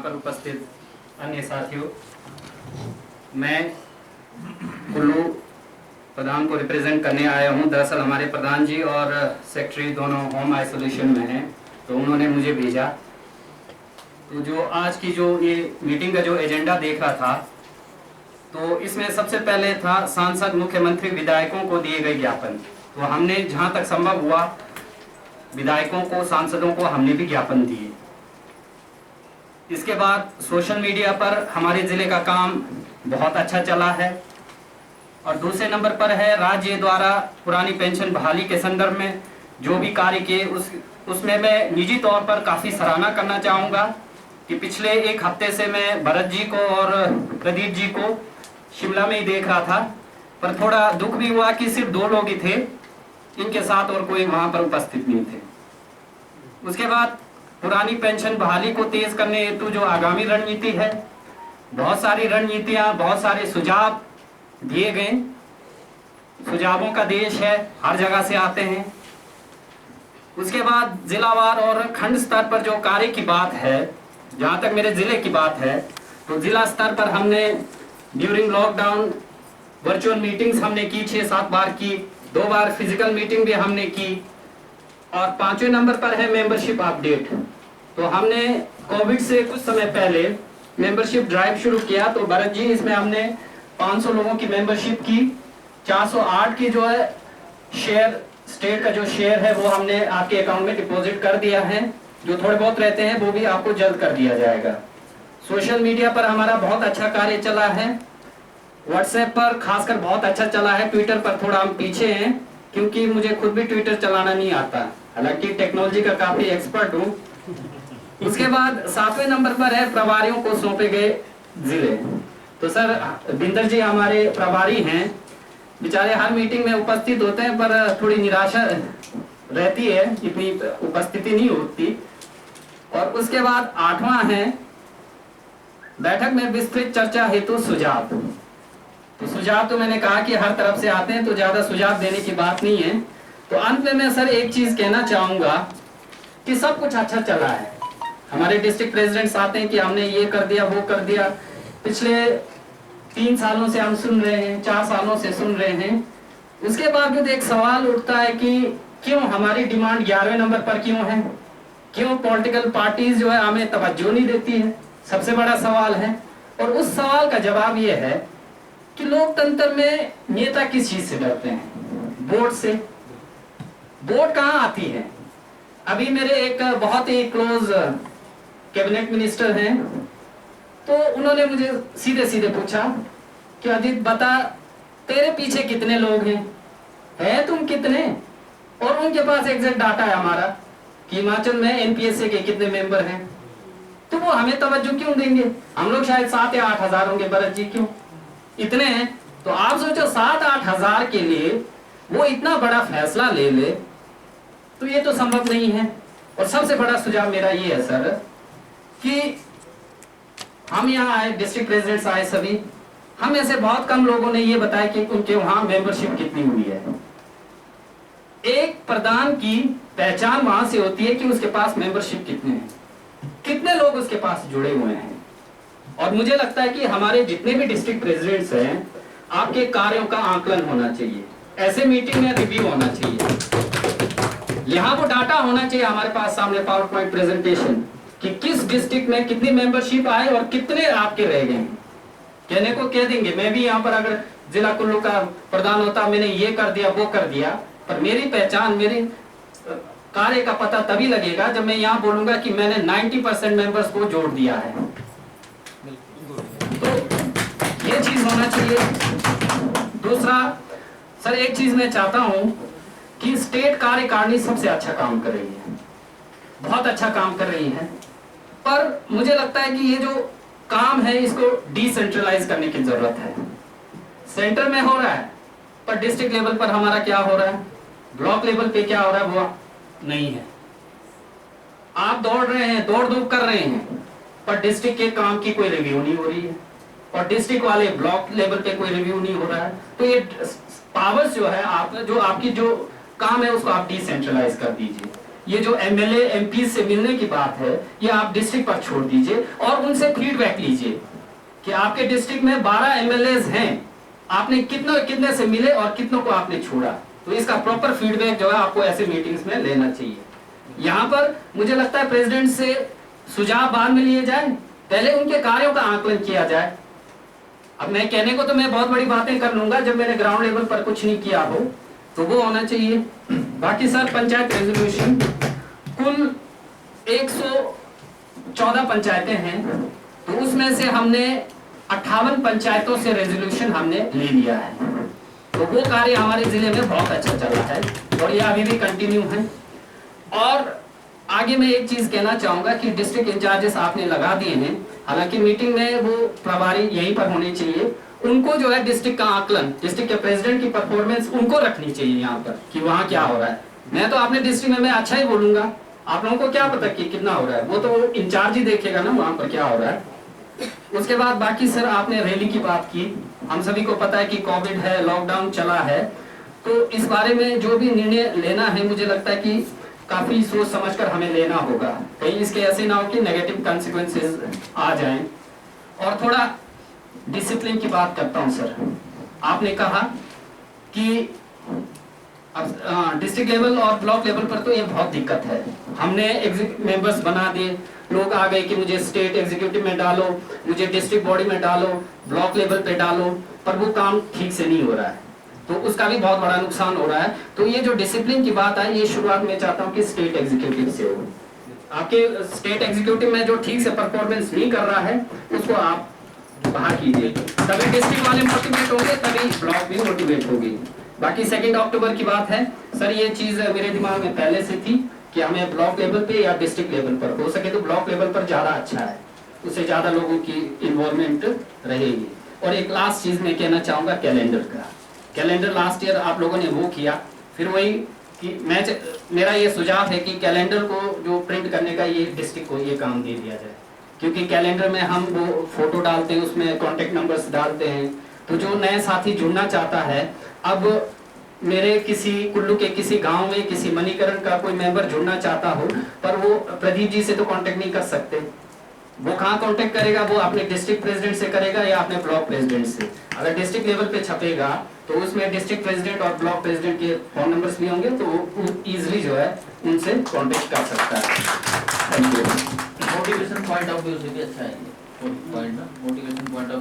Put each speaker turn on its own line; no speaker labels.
पर उपस्थित अन्य साथियों, मैं कुल्लू प्रधान को रिप्रेजेंट करने आया हूं। दरअसल हमारे प्रधान जी और सेक्रेटरी दोनों होम आइसोलेशन में हैं, तो उन्होंने मुझे भेजा। तो जो आज की जो ये मीटिंग का जो एजेंडा देख रहा था, तो इसमें सबसे पहले था सांसद, मुख्यमंत्री, विधायकों को दिए गए ज्ञापन। तो हमने जहां तक संभव हुआ विधायकों को, सांसदों को हमने भी ज्ञापन दिए। इसके बाद सोशल मीडिया पर हमारे जिले का काम बहुत अच्छा चला है। और दूसरे नंबर पर है राज्य द्वारा पुरानी पेंशन बहाली के संदर्भ में जो भी कार्य किए, उसमें मैं निजी तौर पर काफ़ी सराहना करना चाहूँगा कि पिछले एक हफ्ते से मैं भरत जी को और प्रदीप जी को शिमला में ही देख रहा था, पर थोड़ा दुख भी हुआ कि सिर्फ 2 लोग ही थे, इनके साथ और कोई वहाँ पर उपस्थित नहीं थे। उसके बाद पुरानी पेंशन बहाली को तेज करने हेतु जो आगामी रणनीति है, बहुत सारी रणनीतियाँ, बहुत सारे सुझाव दिए गए। सुझावों का देश है, हर जगह से आते हैं। उसके बाद जिलावार और खंड स्तर पर जो कार्य की बात है, जहाँ तक मेरे जिले की बात है, तो जिला स्तर पर हमने ड्यूरिंग लॉकडाउन वर्चुअल मीटिंग्स हमने की, 6-7 बार की, 2 बार फिजिकल मीटिंग भी हमने की। और 5वें नंबर पर है मेंबरशिप अपडेट। तो हमने कोविड से कुछ समय पहले मेंबरशिप ड्राइव शुरू किया, तो भरत जी इसमें हमने 500 लोगों की मेंबरशिप की। 408 की जो है शेयर, स्टेट का जो शेयर है वो हमने आपके अकाउंट में डिपॉजिट कर दिया है। जो थोड़े बहुत रहते हैं वो भी आपको जल्द कर दिया जाएगा। सोशल मीडिया पर हमारा बहुत अच्छा कार्य चला है। व्हाट्सएप पर खासकर बहुत अच्छा चला है। ट्विटर पर थोड़ा हम पीछे हैं क्योंकि मुझे खुद भी ट्विटर चलाना नहीं आता, हालांकि टेक्नोलॉजी का काफी एक्सपर्ट हूँ। उसके बाद 7वें नंबर पर है प्रभारियों को सौंपे गए जिले। तो सर बिंदर जी हमारे प्रभारी हैं, बेचारे हर मीटिंग में उपस्थित होते हैं पर थोड़ी निराशा रहती है, इतनी उपस्थिति नहीं होती। और उसके बाद 8वां है बैठक में विस्तृत चर्चा हेतु सुझाव। तो सुझाव तो मैंने कहा कि हर तरफ से आते हैं, तो ज्यादा सुझाव देने की बात नहीं है। तो अंत में मैं सर एक चीज कहना चाहूंगा कि सब कुछ अच्छा चला है। हमारे डिस्ट्रिक्ट प्रेसिडेंट्स आते हैं कि हमने ये कर दिया, वो कर दिया। पिछले 3 सालों से हम सुन रहे हैं, 4 सालों से सुन रहे हैं। उसके बावजूद एक सवाल उठता है कि क्यों हमारी डिमांड 11वें नंबर पर क्यों है? क्यों पॉलिटिकल पार्टीज जो है हमें तवज्जो नहीं देती है? सबसे बड़ा सवाल है। और उस सवाल का जवाब ये है कि लोकतंत्र में नेता किस चीज से डरते हैं? वोट से। वोट कहाँ आती है? अभी मेरे एक बहुत ही क्लोज कैबिनेट मिनिस्टर हैं, तो उन्होंने मुझे सीधे सीधे पूछा कि अजीत बता, तेरे पीछे कितने लोग हैं तुम कितने? और उनके पास एग्जैक्ट डाटा है हमारा कि हिमाचल में एनपीएसए के कितने मेंबर हैं। तो वो हमें तवज्जो क्यों देंगे? हम लोग शायद 7 या 8 हजार होंगे, भरत जी क्यों इतने हैं? तो आप सोचो 7-8 हजार के लिए वो इतना बड़ा फैसला ले ले, तो ये तो संभव नहीं है। और सबसे बड़ा सुझाव मेरा ये है सर कि हम यहाँ आए, डिस्ट्रिक्ट प्रेसिडेंट्स आए सभी, हम ऐसे बहुत कम लोगों ने ये बताया कि उनके वहां मेंबरशिप कितनी हुई है। एक प्रधान की पहचान वहां से होती है कि उसके पास मेंबरशिप कितने हैं, कितने लोग उसके पास जुड़े हुए हैं। और मुझे लगता है कि हमारे जितने भी डिस्ट्रिक्ट प्रेसिडेंट्स हैं, आपके कार्यों का आकलन होना चाहिए, ऐसे मीटिंग में रिव्यू होना चाहिए, यहाँ वो डाटा होना चाहिए हमारे पास सामने, पावर पॉइंट प्रेजेंटेशन कि किस डिस्ट्रिक्ट में कितनी मेंबरशिप आए और कितने आपके रह गए। कहने को कह देंगे, मैं भी यहाँ पर अगर जिला कुल्लू का प्रधान होता, मैंने ये कर दिया, वो कर दिया, पर मेरी पहचान, मेरे कार्य का पता तभी लगेगा जब मैं यहाँ बोलूंगा कि मैंने 90% मेंबर्स को जोड़ दिया है। तो ये चीज होना चाहिए। दूसरा सर, एक चीज मैं चाहता हूं कि स्टेट कार्यकारिणी सबसे अच्छा काम कर रही है, बहुत अच्छा काम कर रही है, पर मुझे लगता है कि ये जो काम है इसको डिसेंट्रलाइज करने की जरूरत है। सेंटर में हो रहा है, पर डिस्ट्रिक्ट लेवल पर हमारा क्या हो रहा है, ब्लॉक लेवल पे क्या हो रहा है, वो नहीं है। आप दौड़ रहे हैं, दौड़ धूप कर रहे हैं, पर डिस्ट्रिक्ट के काम की कोई रिव्यू नहीं हो रही है, और डिस्ट्रिक्ट वाले ब्लॉक लेवल पे कोई रिव्यू नहीं हो रहा है। तो ये पावर्स जो है, आप जो आपकी जो काम है उसको आप डिसेंट्रलाइज कर दीजिए। ये जो एमएलए एमपी से मिलने की बात है, ये आप डिस्ट्रिक्ट पर छोड़ दीजिए और उनसे फीडबैक लीजिए कि आपके डिस्ट्रिक्ट में 12 एमएलएज हैं, आपने कितने से मिले और कितनों को आपने छोड़ा। तो इसका प्रॉपर फीडबैक जो है आपको ऐसे मीटिंग्स में लेना चाहिए। यहाँ पर मुझे लगता है प्रेसिडेंट से सुझाव बाद में लिए जाए, पहले उनके कार्यों का आकलन किया जाए। अब मैं कहने को तो मैं बहुत बड़ी बातें कर लूंगा, जब मैंने ग्राउंड लेवल पर कुछ नहीं किया हो तो वो होना चाहिए। बाकी सर पंचायत रेजोल्यूशन, कुल 114 पंचायतें हैं, तो उसमें से हमने 58 पंचायतों से रेजोल्यूशन हमने ले लिया है। तो वो कार्य हमारे जिले में बहुत अच्छा चल रहा है और ये अभी भी कंटिन्यू है। और आगे मैं एक चीज कहना चाहूंगा कि डिस्ट्रिक्ट इंचार्जेस आपने लगा दिए हैं, हालांकि मीटिंग में वो प्रभारी यहीं पर होने चाहिए, उनको जो है डिस्ट्रिक्ट का आकलन, डिस्ट्रिक्ट के प्रेसिडेंट की परफॉर्मेंस उनको रखनी चाहिए यहाँ पर कि वहाँ क्या हो रहा है। मैं तो अपने डिस्ट्रिक्ट में मैं अच्छा ही बोलूंगा, आप लोगों को क्या पता कि कितना हो रहा है, वो तो इंचार्ज ही देखेगा ना वहाँ पर क्या हो रहा है। उसके बाद बाकी सर आपने रैली की बात की, हम सभी को पता है कि कोविड है, लॉकडाउन चला है, तो इस बारे में जो भी निर्णय लेना है मुझे लगता है कि काफी सोच समझकर हमें लेना होगा, कहीं इसके ऐसे ना हो कि नेगेटिव कॉन्सिक्वेंसेस आ जाएं। और थोड़ा डिसिप्लिन की बात करता हूं सर, आपने कहा कि डिस्ट्रिक्ट लेवल और ब्लॉक लेवल पर तो ये बहुत दिक्कत है, हमने मेंबर्स बना दिए, लोग आ गए कि मुझे स्टेट एग्जीक्यूटिव में डालो, मुझे डिस्ट्रिक्ट बॉडी में डालो, ब्लॉक लेवल पे डालो, पर वो काम ठीक से नहीं हो रहा है, तो उसका भी बहुत बड़ा नुकसान हो रहा है। तो ये जो डिसिप्लिन की बात है, ये शुरुआत में चाहता हूँ कि स्टेट एग्जीक्यूटिव से हो। आपके स्टेट एग्जीक्यूटिव में जो ठीक से परफॉर्मेंस नहीं कर रहा है उसको आप बाहर कीजिए, तभी डिस्ट्रिक्ट वाले मोटिवेट होंगे, तभी ब्लॉक भी मोटिवेट होगी। बाकी 2 अक्टूबर की बात है सर, ये चीज मेरे दिमाग में पहले से थी कि हमें ब्लॉक लेवल पे या डिस्ट्रिक्ट लेवल पर, हो सके तो ब्लॉक लेवल पर ज्यादा अच्छा है, उससे ज्यादा लोगों की इन्वॉल्वमेंट रहेगी। और एक लास्ट चीज मैं कहना चाहूंगा कैलेंडर का, कैलेंडर लास्ट ईयर आप लोगों ने वो किया, फिर वही कि मेरा ये सुझाव है कि कैलेंडर को जो प्रिंट करने का ये डिस्ट्रिक्ट को ये काम दे दिया जाए, क्योंकि कैलेंडर में हम वो फोटो डालते हैं, उसमें कॉन्टेक्ट नंबर्स डालते हैं, तो जो नए साथी जुड़ना चाहता है, अब मेरे किसी कुल्लू के किसी गांव में किसी मणिकरण का कोई मेंबर जुड़ना चाहता हो, पर वो प्रदीप जी से तो कांटेक्ट नहीं कर सकते, वो कहाँ कांटेक्ट करेगा, वो अपने डिस्ट्रिक्ट प्रेसिडेंट से करेगा या अपने ब्लॉक प्रेसिडेंट से। अगर डिस्ट्रिक्ट लेवल पे छपेगा तो उसमें डिस्ट्रिक्ट प्रेसिडेंट और ब्लॉक प्रेसिडेंट के फोन नंबर्स भी होंगे, तो वो इजिली जो है उनसे कांटेक्ट कर सकता है। Thank you.
Motivation point of view से भी अच्छा है, पॉइंट ना मोटिवेशन पॉइंट ऑफ